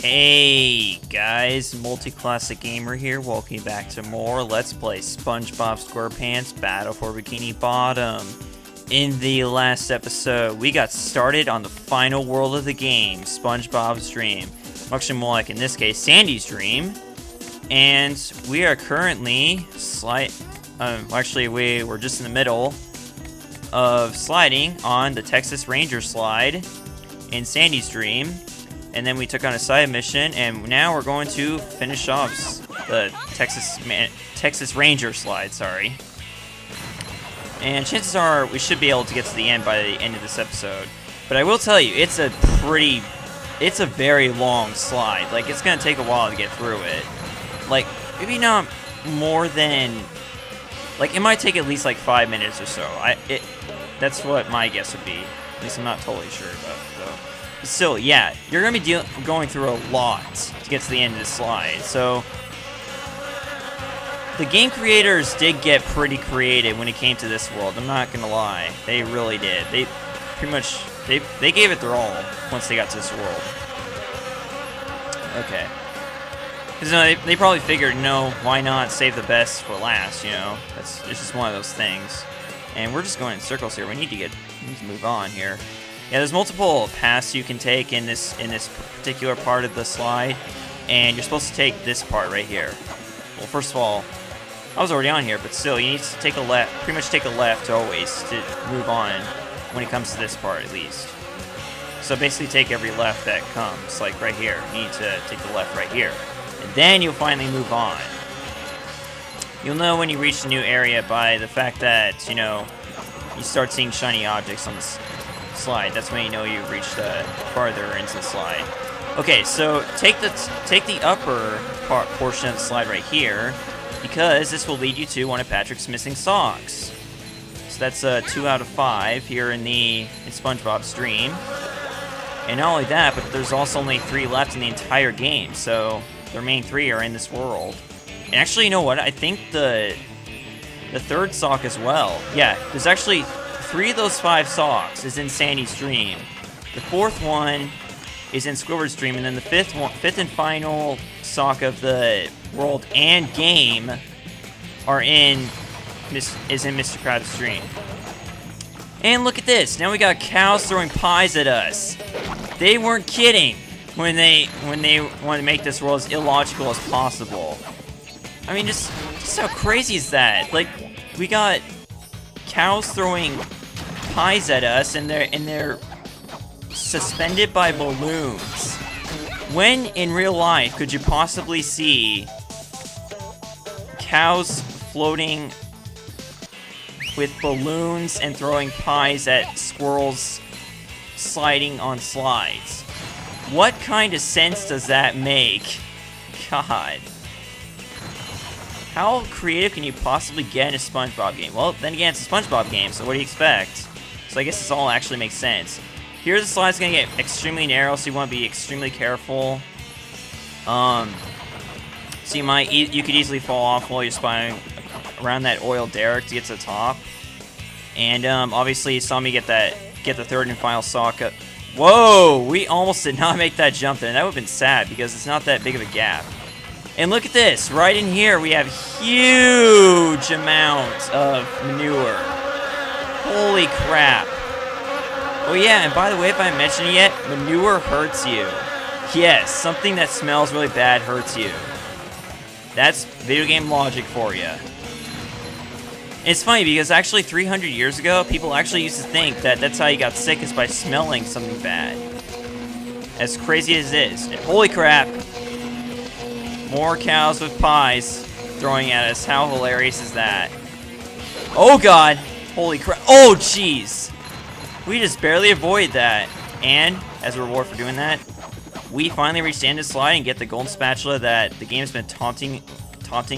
Hey guys, Multi-Classic Gamer here, welcome you back to more Let's Play SpongeBob SquarePants Battle for Bikini Bottom. In the last episode, we got started on the final world of the game, SpongeBob's Dream. Actually more like, in this case, Sandy's Dream. And we are currently we're just in the middle of sliding on the Texas Ranger slide in Sandy's Dream. And then we took on a side mission, and now we're going to finish off the Texas Ranger slide, sorry. And chances are we should be able to get to the end by the end of this episode. But I will tell you, it's a very long slide. Like, it's going to take a while to get through it. Like, maybe not more than... Like, it might take at least, like, 5 minutes or so. That's what my guess would be. At least I'm not totally sure about it, though. Still, yeah, you're going to be going through a lot to get to the end of the slide. So, the game creators did get pretty creative when it came to this world. I'm not going to lie. They really did. They pretty much, they gave it their all once they got to this world. Okay. Because, they probably figured, no, why not save the best for last, you know? It's just one of those things. And we're just going in circles here. We need to move on here. Yeah, there's multiple paths you can take in this particular part of the slide, and you're supposed to take this part right here. Well, first of all, I was already on here, but still, you need to take a left, pretty much take a left always to move on when it comes to this part, at least. So basically take every left that comes, like right here. You need to take the left right here. And then you'll finally move on. You'll know when you reach the new area by the fact that, you know, you start seeing shiny objects on this slide. That's when you know you've reached farther into the slide. Okay, so take the upper portion of the slide right here, because this will lead you to one of Patrick's missing socks. So that's 2 out of 5 here in SpongeBob's Dream. And not only that, but there's also only 3 left in the entire game, so the remaining 3 are in this world. And actually, you know what? I think the third sock as well. Yeah, there's actually 3 of those 5 socks is in Sandy's Dream. The 4th one is in Squidward's Dream, and then the 5th and final sock of the world and game is in Mr. Krabs' Dream. And look at this! Now we got cows throwing pies at us. They weren't kidding when they wanted to make this world as illogical as possible. I mean, just how crazy is that? Like, we got cows throwing pies at us, and they're suspended by balloons. When in real life could you possibly see cows floating with balloons and throwing pies at squirrels sliding on slides? What kind of sense does that make? God. How creative can you possibly get in a SpongeBob game? Well, then again, it's a SpongeBob game, so what do you expect? So I guess this all actually makes sense. Here the slide's gonna get extremely narrow, so you want to be extremely careful. So you could easily fall off while you're spying around that oil derrick to get to the top. And obviously you saw me get the 3rd and final sock up. Whoa! We almost did not make that jump there. That would have been sad because it's not that big of a gap. And look at this, right in here we have huge amounts of manure. Holy crap. Oh yeah, and by the way, if I haven't mentioned it yet, manure hurts you. Yes, something that smells really bad hurts you. That's video game logic for you. It's funny because actually 300 years ago, people actually used to think that that's how you got sick, is by smelling something bad. As crazy as it is. And holy crap. More cows with pies throwing at us. How hilarious is that? Oh god! Holy crap. Oh jeez! We just barely avoided that. And, as a reward for doing that, we finally reached the end of the slide and get the golden spatula that the game's been taunting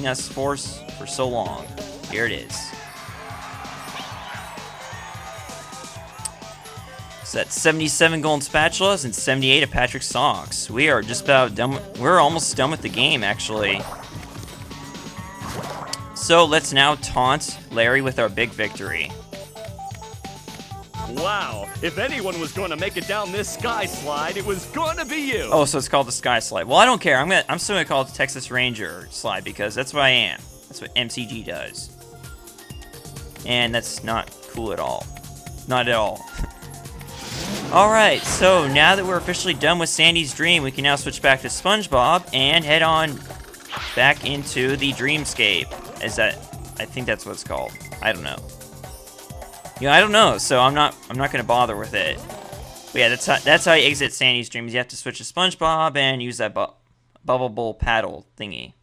us for so long. Here it is. So that's 77 golden spatulas and 78 of Patrick's socks. We are just about done. We're almost done with the game, actually. So let's now taunt Larry with our big victory. Wow, if anyone was going to make it down this sky slide, it was going to be you. Oh, so it's called the Sky Slide. Well, I don't care. I'm still gonna call it the Texas Ranger Slide because that's what I am. That's what MCG does. And that's not cool at all. Not at all. Alright, so now that we're officially done with Sandy's dream, we can now switch back to SpongeBob and head on back into the Dreamscape. I think that's what it's called. I don't know. Yeah, I don't know, so I'm not gonna bother with it. But yeah, that's how you exit Sandy's dreams. You have to switch to SpongeBob and use that bubble paddle thingy.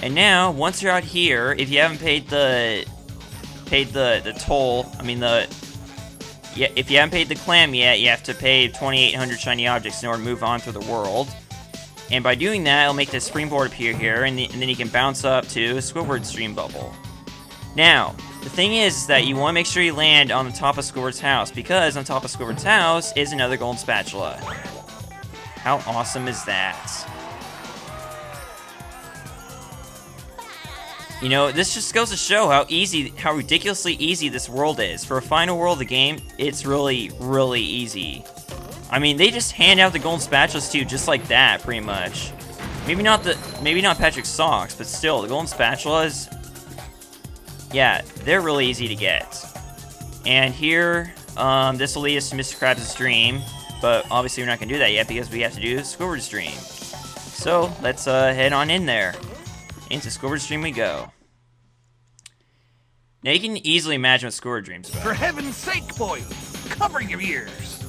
And now, once you're out here, if you haven't paid the toll, if you haven't paid the clam yet, you have to pay 2,800 shiny objects in order to move on through the world. And by doing that, it'll make this springboard appear here, and then you can bounce up to Squidward's dream bubble. Now, the thing is that you want to make sure you land on the top of Squidward's house, because on top of Squidward's house is another golden spatula. How awesome is that? You know, this just goes to show how ridiculously easy this world is. For a final world of the game, it's really, really easy. I mean, they just hand out the golden spatulas to you just like that, pretty much. Maybe not Patrick's socks, but still, the golden spatulas, yeah, they're really easy to get. And here, this will lead us to Mr. Krabs' dream, but obviously we're not going to do that yet because we have to do Squidward's dream. So, let's head on in there. Into Squidward's dream we go. Now you can easily imagine what Squidward dreams about. For heaven's sake, boy, cover your ears.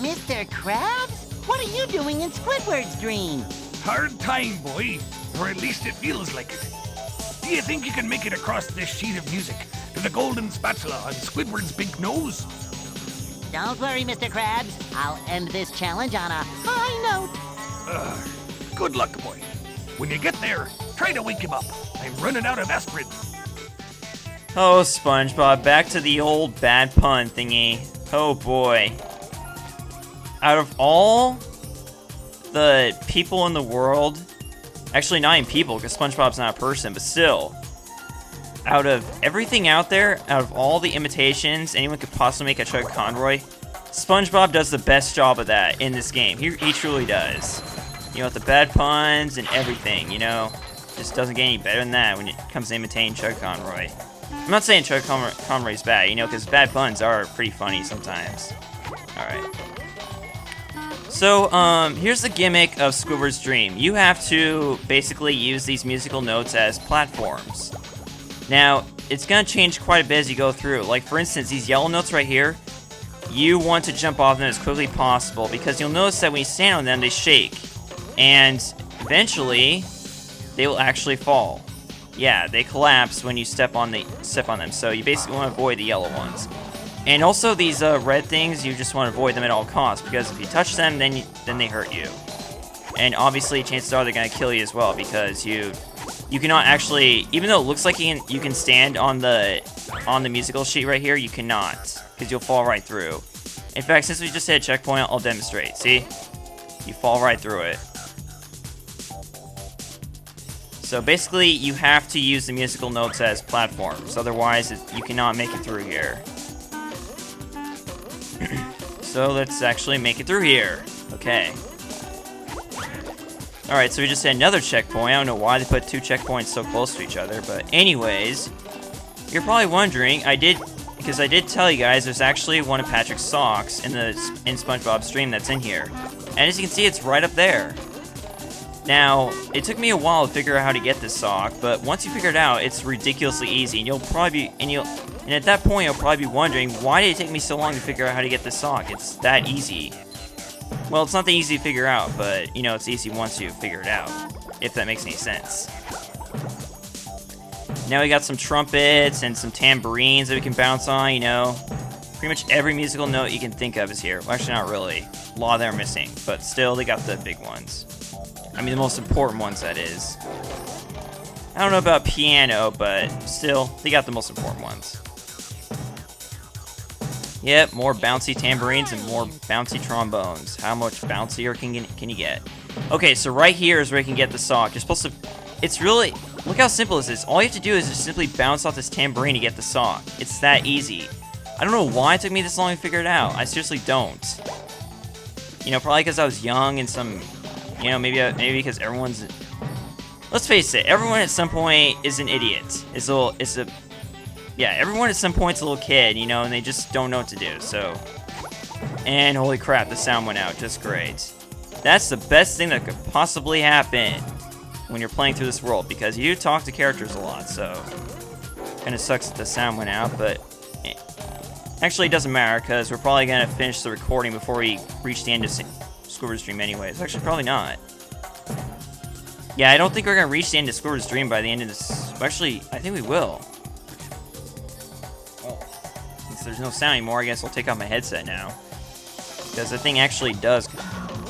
Mr. Krabs, what are you doing in Squidward's dream? Hard time, boy, or at least it feels like it. Do you think you can make it across this sheet of music to the golden spatula on Squidward's big nose? Don't worry, Mr. Krabs. I'll end this challenge on a high note. Good luck, boy. When you get there, try to wake him up. I'm running out of aspirin. Oh, SpongeBob, back to the old bad pun thingy. Oh boy. Out of all the people in the world, actually not even people, because SpongeBob's not a person, but still, out of everything out there, out of all the imitations anyone could possibly make a Chuck Conroy, SpongeBob does the best job of that in this game. He truly does. You know, with the bad puns and everything, you know, just doesn't get any better than that when it comes to imitating Chuck Conroy. I'm not saying Chuck Conroy's bad, you know, because bad puns are pretty funny sometimes. Alright. So, here's the gimmick of Squidward's dream. You have to basically use these musical notes as platforms. Now, it's going to change quite a bit as you go through. Like, for instance, these yellow notes right here, you want to jump off them as quickly as possible, because you'll notice that when you stand on them, they shake. And eventually, they will actually fall. Yeah, they collapse when you step on them. So you basically want to avoid the yellow ones. And also these red things, you just want to avoid them at all costs, because if you touch them, then they hurt you. And obviously, chances are they're gonna kill you as well, because you cannot actually, even though it looks like you can stand on the musical sheet right here, you cannot, because you'll fall right through. In fact, since we just hit a checkpoint, I'll demonstrate. See, you fall right through it. So basically, you have to use the musical notes as platforms, otherwise you cannot make it through here. So let's actually make it through here. Okay. Alright, so we just hit another checkpoint. I don't know why they put two checkpoints so close to each other, but anyways, you're probably wondering, because I did tell you guys there's actually one of Patrick's socks in SpongeBob's dream that's in here. And as you can see, it's right up there. Now, it took me a while to figure out how to get this sock, but once you figure it out, it's ridiculously easy, and and at that point, you'll probably be wondering, why did it take me so long to figure out how to get this sock? It's that easy. Well, it's not that easy to figure out, but, you know, it's easy once you figure it out, if that makes any sense. Now we got some trumpets and some tambourines that we can bounce on, you know. Pretty much every musical note you can think of is here. Well, actually, not really. A lot of them are missing, but still, they got the big ones. I mean, the most important ones, that is. I don't know about piano, but still, they got the most important ones. Yep, more bouncy tambourines and more bouncy trombones. How much bouncier can you get? Okay, so right here is where you can get the sock. You're supposed to... It's really... Look how simple this is. All you have to do is just simply bounce off this tambourine to get the sock. It's that easy. I don't know why it took me this long to figure it out. I seriously don't. You know, probably because I was young and some, you know, maybe because everyone's. Let's face it, everyone at some point is an idiot. Yeah, everyone at some point's a little kid, you know, and they just don't know what to do. So, and holy crap, the sound went out just great. That's the best thing that could possibly happen when you're playing through this world, because you talk to characters a lot. So, kind of sucks that the sound went out, but. Actually, it doesn't matter, because we're probably going to finish the recording before we reach the end of Squidward's Dream anyways. Actually, probably not. Yeah, I don't think we're going to reach the end of Squidward's Dream by the end of this. Actually, I think we will. Well, since there's no sound anymore, I guess I'll take out my headset now. Because the thing actually does...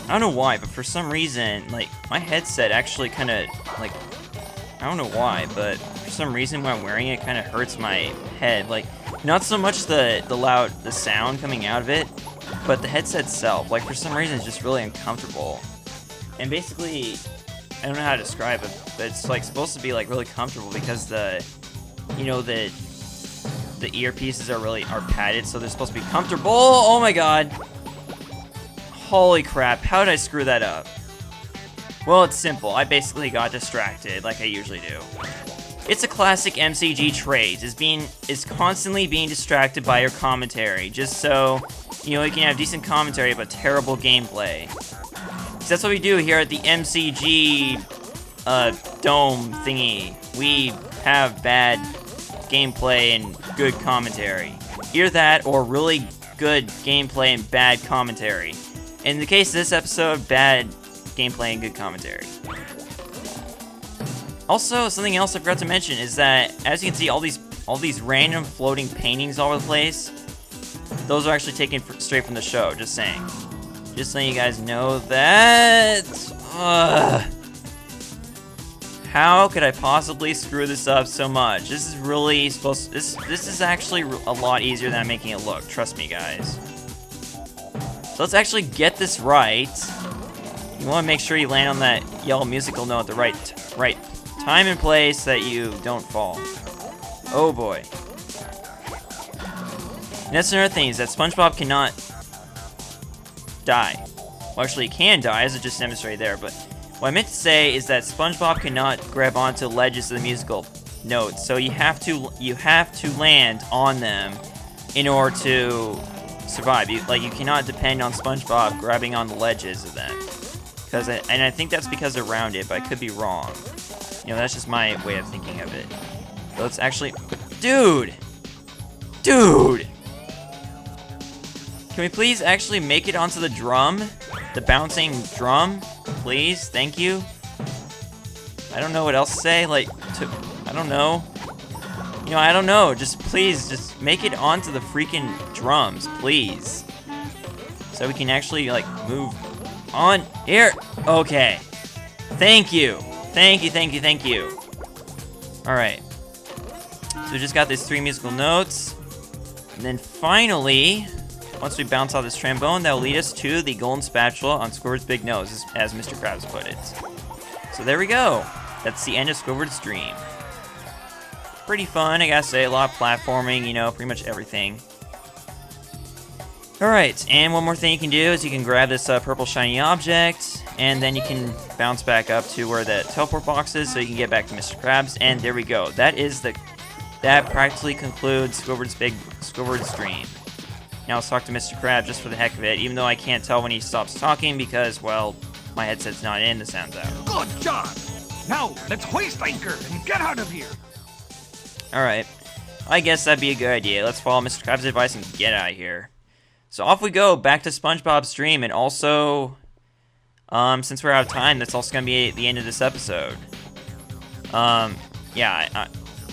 I don't know why, but for some reason, like, my headset actually kind of, like... I don't know why, but for some reason when I'm wearing it, it kind of hurts my head. Like... Not so much the sound coming out of it, but the headset itself. Like, for some reason, it's just really uncomfortable. And basically, I don't know how to describe it, but it's like supposed to be like really comfortable because the earpieces are padded, so they're supposed to be comfortable. Oh my god! Holy crap! How did I screw that up? Well, it's simple. I basically got distracted, like I usually do. It's a classic MCG trait, is constantly being distracted by your commentary, just so, you know, you can have decent commentary but terrible gameplay. 'Cause that's what we do here at the MCG, dome thingy. We have bad gameplay and good commentary. Either that, or really good gameplay and bad commentary. In the case of this episode, bad gameplay and good commentary. Also, something else I forgot to mention is that, as you can see, all these random floating paintings all over the place, those are actually taken straight from the show, just saying. Just letting you guys know that... how could I possibly screw this up so much? This is really supposed to... This is actually a lot easier than I'm making it look, trust me, guys. So let's actually get this right. You want to make sure you land on that yellow musical note at the right time and place so that you don't fall. Oh boy. And that's another thing, is that SpongeBob cannot die. Well, actually, he can die, as it just demonstrated there, but what I meant to say is that SpongeBob cannot grab onto ledges of the musical notes, so you have to land on them in order to survive. You cannot depend on SpongeBob grabbing on the ledges of them. And I think that's because they're rounded, but I could be wrong. You know, that's just my way of thinking of it. So let's actually... Dude! Dude! Can we please actually make it onto the drum? The bouncing drum? Please? Thank you? I don't know what else to say. I don't know. You know, I don't know. Just please, just make it onto the freaking drums, please. So we can actually, like, move on here. Okay. Thank you. Thank you. Alright. So we just got these 3 musical notes. And then finally, once we bounce off this trombone, that will lead us to the golden spatula on Squidward's big nose, as Mr. Krabs put it. So there we go. That's the end of Squidward's Dream. Pretty fun, I gotta say. A lot of platforming, you know, pretty much everything. Alright, and one more thing you can do is you can grab this purple shiny object, and then you can bounce back up to where the teleport box is so you can get back to Mr. Krabs, and there we go. That practically concludes Squidward's Dream. Now let's talk to Mr. Krabs just for the heck of it, even though I can't tell when he stops talking because, well, my headset's not in, the sound's out. Good job! Now, let's hoist anchor and get out of here! Alright, I guess that'd be a good idea. Let's follow Mr. Krabs' advice and get out of here. So off we go, back to SpongeBob's Dream, and also, since we're out of time, that's also going to be the end of this episode. Yeah, I'm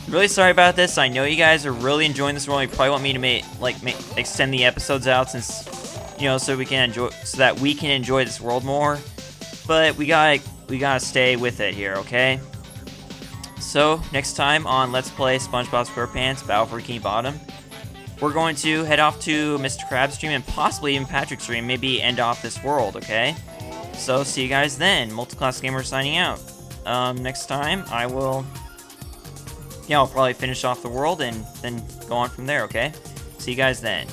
really sorry about this. I know you guys are really enjoying this world. You probably want me to extend the episodes out, since, you know, so that we can enjoy this world more. But we gotta stay with it here, okay? So next time on Let's Play SpongeBob SquarePants Battle for Bikini Bottom, we're going to head off to Mr. Krabs' Dream and possibly even Patrick's Dream, maybe end off this world, okay? So see you guys then. Multiclass Gamer signing out. Next time I'll probably finish off the world and then go on from there, okay? See you guys then.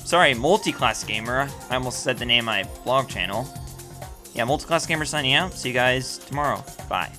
Sorry, Multiclass Gamer. I almost said the name of my blog channel. Yeah, Multiclass Gamer signing out. See you guys tomorrow. Bye.